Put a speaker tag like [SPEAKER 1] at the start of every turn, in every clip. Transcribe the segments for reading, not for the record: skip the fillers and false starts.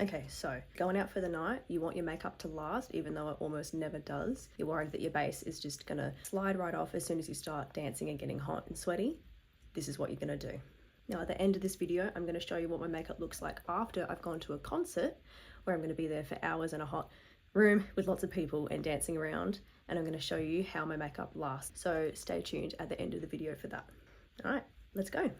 [SPEAKER 1] Okay, so going out for the night, you want your makeup to last, even though it almost never does. You're worried that your base is just gonna slide right off as soon as you start dancing and getting hot and sweaty. This is what you're gonna do. Now at the end of this video, I'm gonna show you what my makeup looks like after I've gone to a concert where I'm gonna be there for hours in a hot room with lots of people and dancing around, and I'm gonna show you how my makeup lasts. So stay tuned at the end of the video for that. All right, let's go.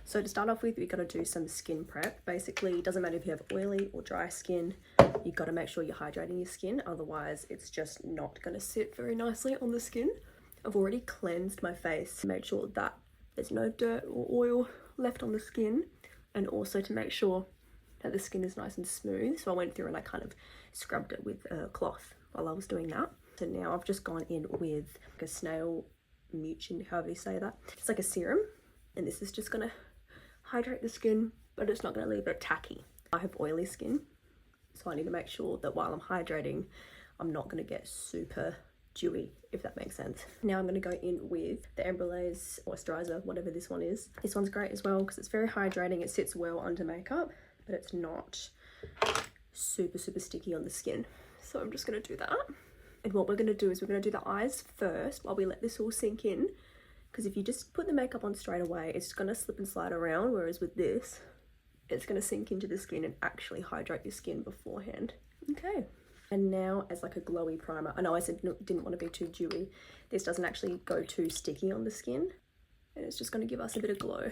[SPEAKER 1] So to start off with, we've got to do some skin prep. Basically, it doesn't matter if you have oily or dry skin, you've got to make sure you're hydrating your skin, otherwise it's just not going to sit very nicely on the skin. I've already cleansed my face, made sure that there's no dirt or oil left on the skin, and also to make sure that the skin is nice and smooth. So I went through and I kind of scrubbed it with a cloth while I was doing that. So now I've just gone in with like a snail mucin, however you say that. It's like a serum, and this is just going to hydrate the skin, but it's not going to leave it tacky. I have oily skin, so I need to make sure that while I'm hydrating, I'm not going to get super dewy, if that makes sense. Now I'm going to go in with the Embryolase moisturizer, whatever this one is. This one's great as well because it's very hydrating. It sits well under makeup, but it's not super sticky on the skin. So I'm just going to do that. And what we're going to do is we're going to do the eyes first while we let this all sink in. Because if you just put the makeup on straight away, it's going to slip and slide around, whereas with this, it's going to sink into the skin and actually hydrate your skin beforehand. Okay. And now as like a glowy primer, I know I said didn't want to be too dewy. This doesn't actually go too sticky on the skin, and it's just going to give us a bit of glow.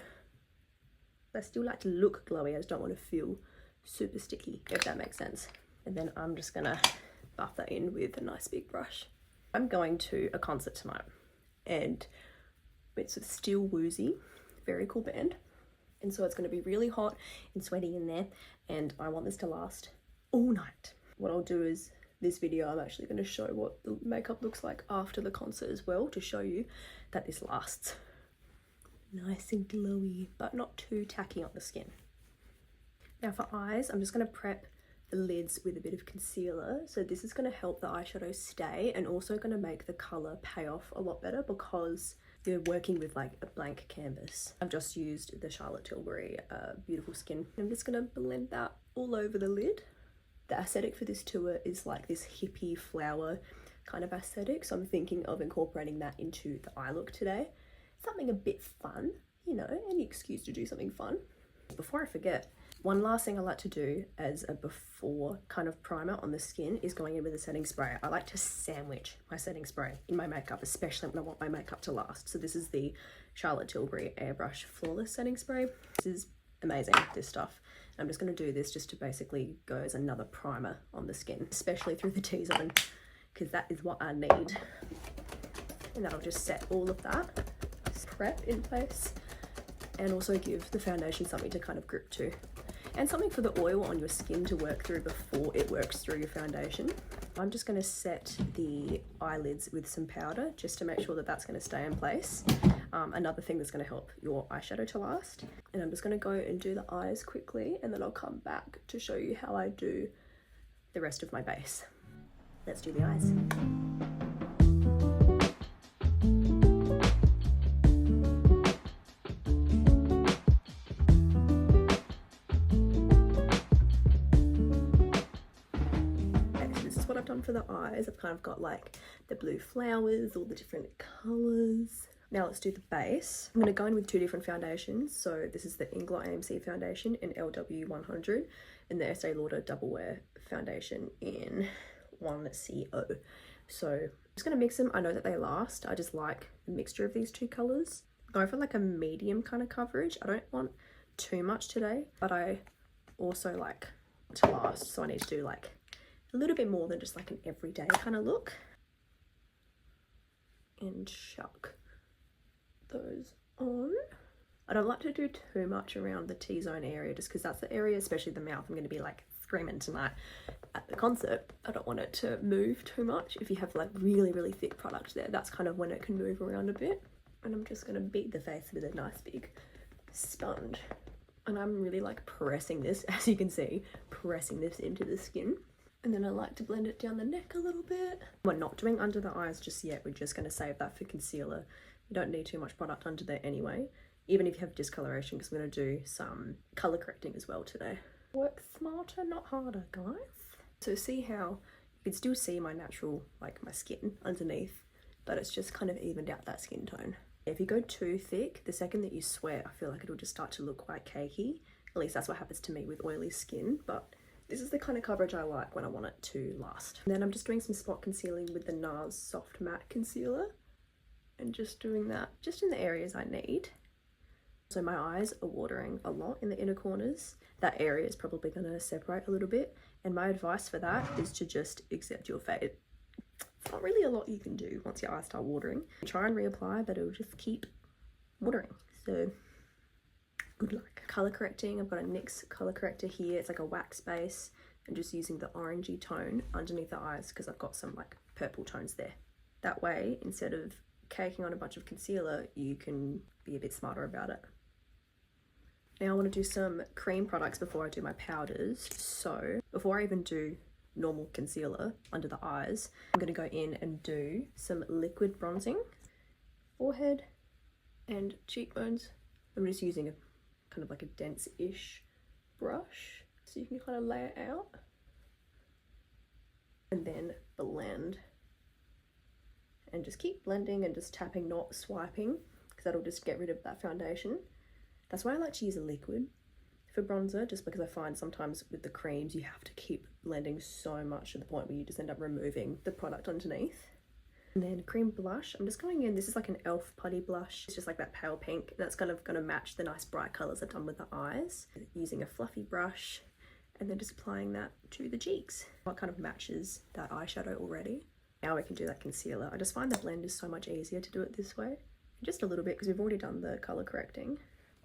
[SPEAKER 1] I still like to look glowy, I just don't want to feel super sticky, if that makes sense. And then I'm just going to buff that in with a nice big brush. I'm going to a concert tonight, and it's a Still Woozy, very cool band, and so it's going to be really hot and sweaty in there, and I want this to last all night. What I'll do is this video I'm actually going to show what the makeup looks like after the concert as well, to show you that this lasts nice and glowy but not too tacky on the skin. Now for eyes, I'm just going to prep the lids with a bit of concealer. So this is going to help the eyeshadow stay and also going to make the colour pay off a lot better because you're working with like a blank canvas. I've just used the Charlotte Tilbury Beautiful Skin. I'm just going to blend that all over the lid. The aesthetic for this tour is like this hippie flower kind of aesthetic, so I'm thinking of incorporating that into the eye look today. Something a bit fun, you know, any excuse to do something fun. Before I forget, one last thing I like to do as a before kind of primer on the skin is going in with a setting spray. I like to sandwich my setting spray in my makeup, especially when I want my makeup to last. So this is the Charlotte Tilbury Airbrush Flawless Setting Spray. This is amazing, this stuff. I'm just going to do this just to basically go as another primer on the skin, especially through the T-zone, because that is what I need. And that'll just set all of that prep in place and also give the foundation something to kind of grip to. And something for the oil on your skin to work through before it works through your foundation. I'm just going to set the eyelids with some powder just to make sure that that's going to stay in place. Another thing that's going to help your eyeshadow to last. And I'm just going to go and do the eyes quickly, and then I'll come back to show you how I do the rest of my base. Let's do the eyes. What I've done for the eyes, I've kind of got like the blue flowers, all the different colors. Now let's do the base. I'm going to go in with two different foundations. So this is the Inglow AMC foundation in LW100 and the Estee Lauder Double Wear foundation in 1CO. So I'm just going to mix them. I know that they last. I just like the mixture of these two colors. Go for like a medium kind of coverage. I don't want too much today, but I also like to last. So I need to do like a little bit more than just like an everyday kind of look, and chuck those on. I don't like to do too much around the T-zone area just because that's the area, especially the mouth, I'm going to be like screaming tonight at the concert. I don't want it to move too much. If you have like really thick product there, that's kind of when it can move around a bit. And I'm just going to beat the face with a nice big sponge, and I'm really like pressing this, as you can see, pressing this into the skin. And then I like to blend it down the neck a little bit. We're not doing under the eyes just yet. We're just going to save that for concealer. You don't need too much product under there anyway, even if you have discoloration, because we're going to do some color correcting as well today. Work smarter, not harder, guys. So see how you can still see my natural, like my skin underneath, but it's just kind of evened out that skin tone. If you go too thick, the second that you sweat, I feel like it'll just start to look quite cakey. At least that's what happens to me with oily skin, but this is the kind of coverage I like when I want it to last. And then I'm just doing some spot concealing with the NARS Soft Matte Concealer and just doing that just in the areas I need. So my eyes are watering a lot in the inner corners. That area is probably going to separate a little bit. And my advice for that is to just accept your fate. It's not really a lot you can do once your eyes start watering. Try and reapply, but it'll just keep watering. So good luck. Color correcting, I've got a NYX color corrector here. It's like a wax base, and just using the orangey tone underneath the eyes because I've got some like purple tones there. That way, instead of caking on a bunch of concealer, you can be a bit smarter about it. Now I want to do some cream products before I do my powders. So before I even do normal concealer under the eyes, I'm going to go in and do some liquid bronzing, forehead and cheekbones. I'm just using a kind of like a dense-ish brush so you can kind of lay it out and then blend and just keep blending and just tapping, not swiping, because that'll just get rid of that foundation. That's why I like to use a liquid for bronzer, just because I find sometimes with the creams you have to keep blending so much to the point where you just end up removing the product underneath. And then cream blush, I'm just going in, this is like an e.l.f. putty blush. It's just like that pale pink, and that's kind of going to match the nice bright colours I've done with the eyes. Using a fluffy brush and then just applying that to the cheeks. It kind of matches that eyeshadow already. Now we can do that concealer. I just find the blend is so much easier to do it this way. Just a little bit because we've already done the colour correcting.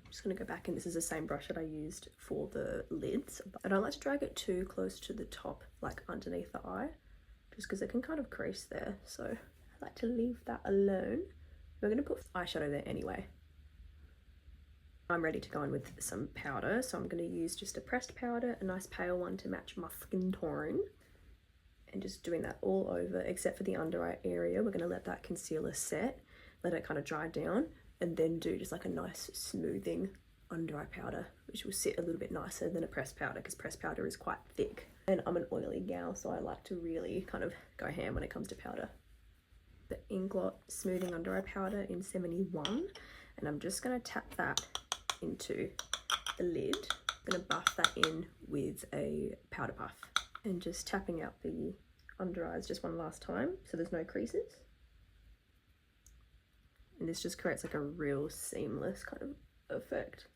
[SPEAKER 1] I'm just going to go back, and this is the same brush that I used for the lids. I don't like to drag it too close to the top, like underneath the eye, just because it can kind of crease there. So I like to leave that alone. We're going to put eyeshadow there anyway. I'm ready to go in with some powder, so I'm going to use just a pressed powder, a nice pale one to match my skin tone. And just doing that all over, except for the under eye area. We're going to let that concealer set, let it kind of dry down, and then do just like a nice smoothing under eye powder, which will sit a little bit nicer than a pressed powder, because pressed powder is quite thick. And I'm an oily gal, so I like to really kind of go ham when it comes to powder. The Inglot Smoothing Under Eye Powder in 71, and I'm just going to tap that into the lid. I'm going to buff that in with a powder puff, and just tapping out the under eyes just one last time so there's no creases. And this just creates like a real seamless kind of effect.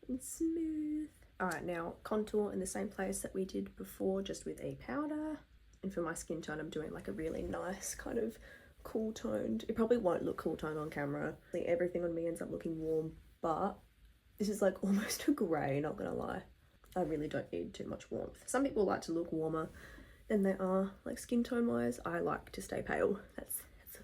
[SPEAKER 1] And smooth. Alright, now contour in the same place that we did before, just with a powder. And for my skin tone, I'm doing like a really nice kind of cool toned. It probably won't look cool toned on camera. Like everything on me ends up looking warm, but this is like almost a grey, not gonna lie. I really don't need too much warmth. Some people like to look warmer than they are, like skin tone wise. I like to stay pale. That's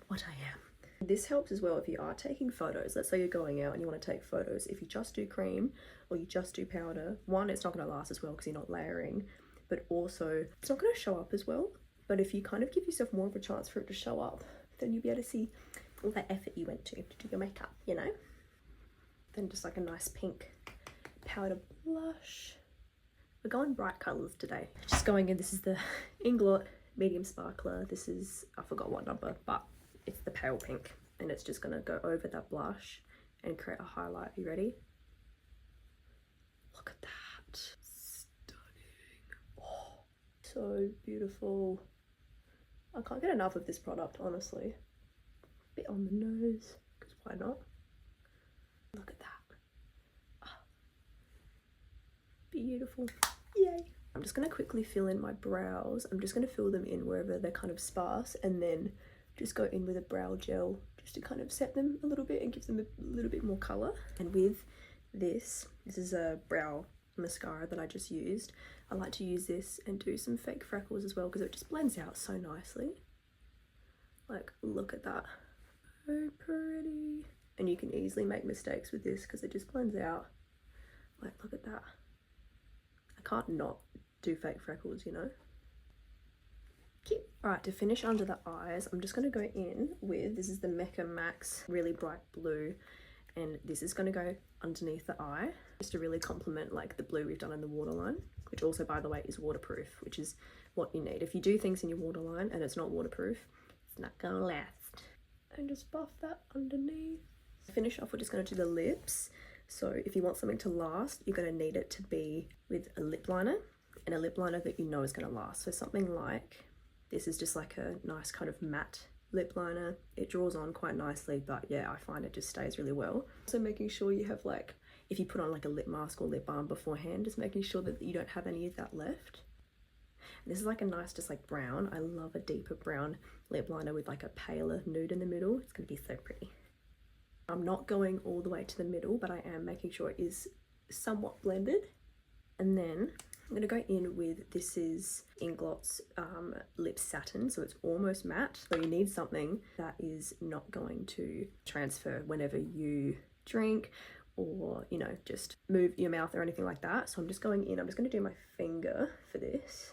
[SPEAKER 1] what I am. This helps as well if you are taking photos. Let's say you're going out and you want to take photos. If you just do cream or you just do powder, one, it's not going to last as well because you're not layering, but also it's not going to show up as well. But if you kind of give yourself more of a chance for it to show up, then you'll be able to see all that effort you went to do your makeup, you know? Then just like a nice pink powder blush. We're going bright colours today. Just going in, this is the Inglot Medium Sparkler. This is, I forgot what number, but it's the pale pink, and it's just going to go over that blush and create a highlight. You ready? Look at that. Stunning. Oh, so beautiful. I can't get enough of this product, honestly. A bit on the nose, because why not? Look at that. Oh, beautiful. Yay. I'm just going to quickly fill in my brows. I'm just going to fill them in wherever they're kind of sparse, and then just go in with a brow gel just to kind of set them a little bit and give them a little bit more colour. And with this is a brow mascara that I just used. I like to use this and do some fake freckles as well because it just blends out so nicely. Like, look at that. So pretty. And you can easily make mistakes with this because it just blends out. Like, look at that. I can't not do fake freckles, you know? Cute. Alright, to finish under the eyes, I'm just going to go in with, this is the Mecca Max really bright blue, and this is going to go underneath the eye just to really complement like the blue we've done in the waterline, which also, by the way, is waterproof, which is what you need. If you do things in your waterline and it's not waterproof, it's not gonna last. And just buff that underneath. To finish off, we're just going to do the lips. So if you want something to last, you're going to need it to be with a lip liner, and a lip liner that you know is going to last. So something like this is just like a nice kind of matte lip liner. It draws on quite nicely, but yeah, I find it just stays really well. So making sure you have, like, if you put on like a lip mask or lip balm beforehand, just making sure that you don't have any of that left. And this is like a nice, just like brown. I love a deeper brown lip liner with like a paler nude in the middle. It's going to be so pretty. I'm not going all the way to the middle, but I am making sure it is somewhat blended. And then I'm going to go in with, this is Inglot's lip satin, so it's almost matte. So you need something that is not going to transfer whenever you drink or, you know, just move your mouth or anything like that. So I'm just going in, I'm just going to do my finger for this.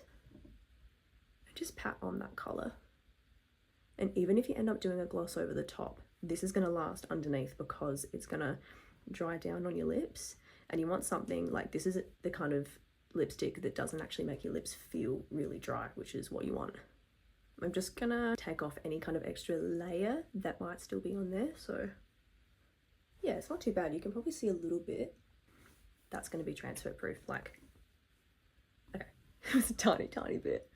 [SPEAKER 1] Just pat on that colour. And even if you end up doing a gloss over the top, this is going to last underneath because it's going to dry down on your lips. And you want something like, this is the kind of lipstick that doesn't actually make your lips feel really dry, which is what you want. I'm just going to take off any kind of extra layer that might still be on there. So yeah, it's not too bad. You can probably see a little bit. That's going to be transfer proof. Like, okay, it was a tiny bit.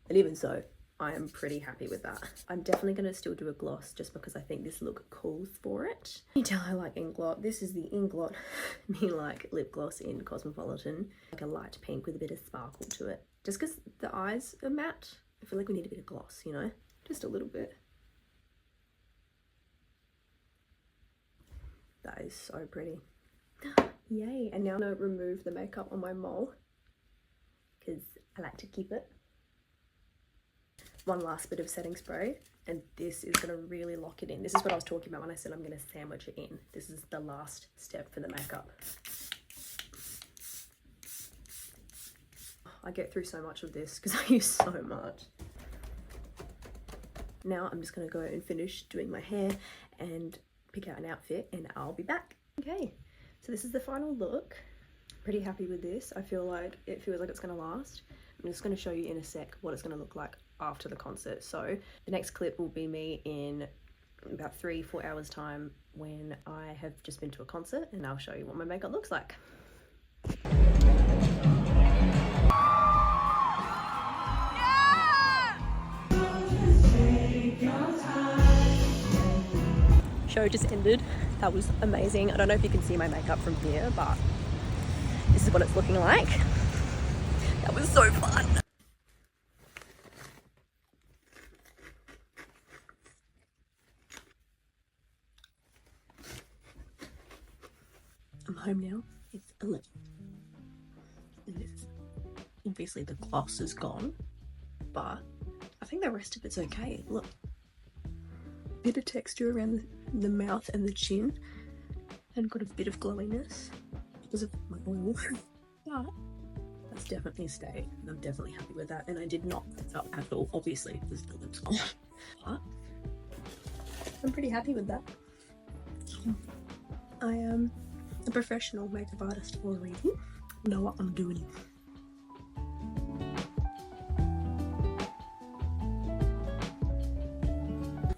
[SPEAKER 1] And even so, I am pretty happy with that. I'm definitely going to still do a gloss just because I think this look calls for it. You can tell I like Inglot. This is the Inglot Me Like lip gloss in Cosmopolitan. Like a light pink with a bit of sparkle to it. Just because the eyes are matte, I feel like we need a bit of gloss, you know? Just a little bit. That is so pretty. Yay. And now I'm going to remove the makeup on my mole because I like to keep it. One last bit of setting spray, and this is going to really lock it in. This is what I was talking about when I said I'm going to sandwich it in. This is the last step for the makeup. I get through so much of this because I use so much. Now I'm just going to go and finish doing my hair and pick out an outfit, and I'll be back. Okay, so this is the final look. Pretty happy with this. I feel like it feels like it's going to last. I'm just going to show you in a sec what it's going to look like after the concert. So the next clip will be me in about 3-4 hours time when I have just been to a concert, and I'll show you what my makeup looks like. Show just ended. That was amazing. I don't know if you can see my makeup from here, but this is what it's looking like. That was so fun. I'm home now. It's 11. Obviously the gloss is gone, but I think the rest of it's okay. Look, bit of texture around the mouth and the chin, and got a bit of glowiness because of my oil. But that's definitely stayed, and I'm definitely happy with that. And I did not fix up at all, obviously, because the lips on. But I'm pretty happy with that. I am a professional makeup artist for a reason. I know what I'm doing.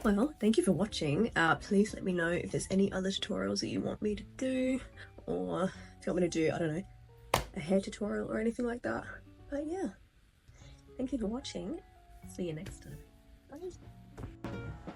[SPEAKER 1] Well, thank you for watching. Please let me know if there's any other tutorials that you want me to do, or if you want me to do, I don't know, a hair tutorial or anything like that. But yeah, thank you for watching. See you next time. Bye.